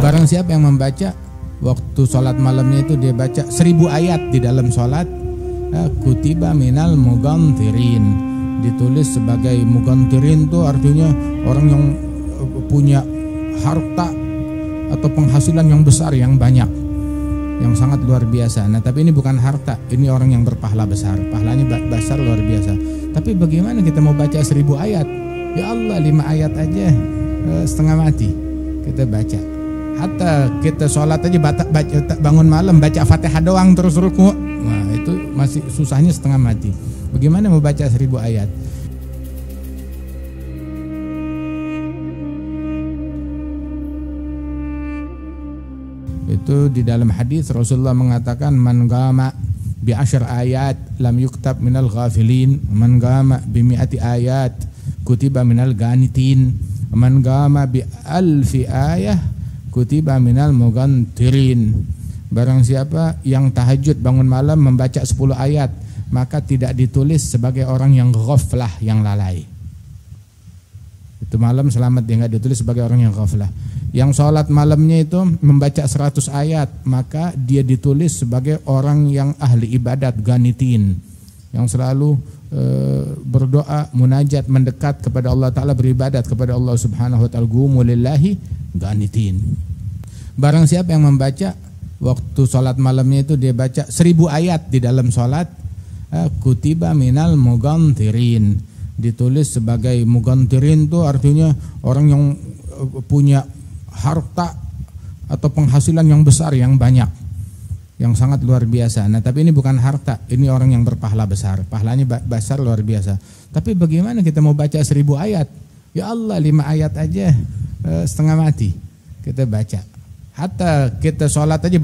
Barang siapa yang membaca waktu sholat malamnya itu dia baca 1000 ayat di dalam sholat, kutiba minal mugantirin, ditulis sebagai mugantirin itu artinya orang yang punya harta atau penghasilan yang besar, yang banyak, yang sangat luar biasa. Nah tapi ini bukan harta, ini orang yang berpahala besar, pahalanya besar luar biasa. Tapi bagaimana kita mau baca 1000 ayat? Ya Allah, 5 ayat aja setengah mati kita baca. Hatta kita sholat aja bangun malam baca Fatihah doang terus ruku, nah itu masih susahnya setengah mati. Bagaimana mau baca 1000 ayat? Itu di dalam hadis Rasulullah mengatakan, man qama bi 10 ayat lam yuktab minal ghafilin, man qama bi 100 ayat kutiba minal ganitin, man qama bi 1000 ayat kutiba minal mugantirin. Barang siapa yang tahajud bangun malam membaca 10 ayat, maka tidak ditulis sebagai orang yang ghaflah, yang lalai. Itu malam selamat, dia nggak ditulis sebagai orang yang ghaflah. Yang sholat malamnya itu membaca 100 ayat, maka dia ditulis sebagai orang yang ahli ibadat, ganitin, yang selalu berdoa, munajat, mendekat kepada Allah Ta'ala, beribadat kepada Allah Subhanahu wa Ta'ala, gumu lillahi ganitin. Barang siapa yang membaca waktu sholat malamnya itu dia baca 1000 ayat di dalam sholat, kutiba minal mugantirin, ditulis sebagai mugantirin itu artinya orang yang punya harta atau penghasilan yang besar, yang banyak, yang sangat luar biasa. Nah tapi ini bukan harta, ini orang yang berpahala besar, pahalanya besar luar biasa. Tapi bagaimana kita mau baca 1000 ayat? Ya Allah, 5 ayat aja setengah mati kita baca. Hatta kita sholat aja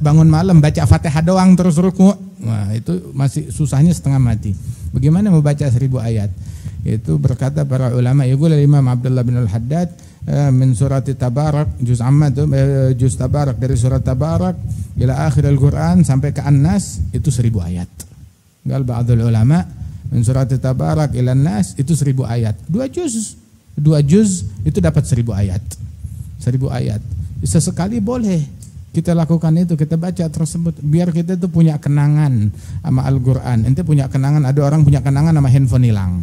bangun malam baca Fatihah doang terus ruku, nah itu masih susahnya setengah mati. Bagaimana mau baca 1000 ayat? Itu berkata para ulama, yaqul Imam Abdullah bin Al-Haddad min surat Tabarak, juz amma juz Tabarak, dari surat Tabarak ila akhir Al-Quran sampai ke An-Nas itu 1000 ayat. Qal ba'dul ulama min surat Tabarak ila An-Nas itu 1000 ayat. 2 juz itu dapat 1000 ayat. 1000 ayat. Sesekali boleh kita lakukan itu, kita baca tersebut, biar kita itu punya kenangan sama Al-Quran. Ente punya kenangan, ada orang punya kenangan sama handphone hilang,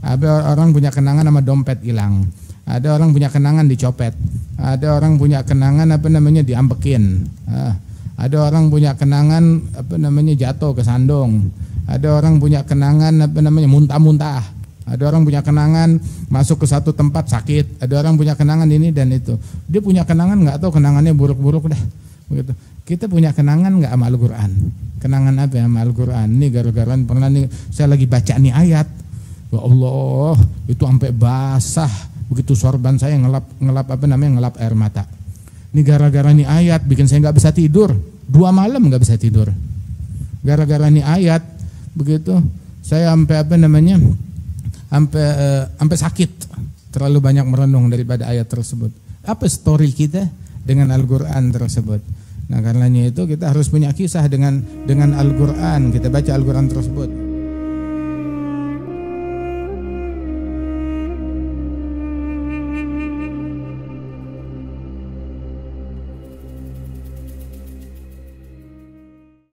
ada orang punya kenangan sama dompet hilang, ada orang punya kenangan dicopet, ada orang punya kenangan diambekin, ada orang punya kenangan jatuh ke sandung, ada orang punya kenangan muntah-muntah, ada orang punya kenangan masuk ke satu tempat sakit, ada orang punya kenangan ini dan itu. Dia punya kenangan nggak tahu kenangannya buruk-buruk dah. Begitu. Kita punya kenangan nggak sama Al-Quran? Kenangan apa sama Al-Quran? Ini gara-gara pernah nih saya lagi baca nih ayat, ya Allah itu sampai basah. Begitu sorban saya ngelap air mata. Ini gara-gara nih ayat bikin saya nggak bisa tidur. 2 malam nggak bisa tidur. Gara-gara nih ayat begitu saya sampai sakit, terlalu banyak merenung daripada ayat tersebut. Apa story kita dengan Al-Quran tersebut? Nah karenanya itu kita harus punya kisah dengan Al-Quran, kita baca Al-Quran tersebut.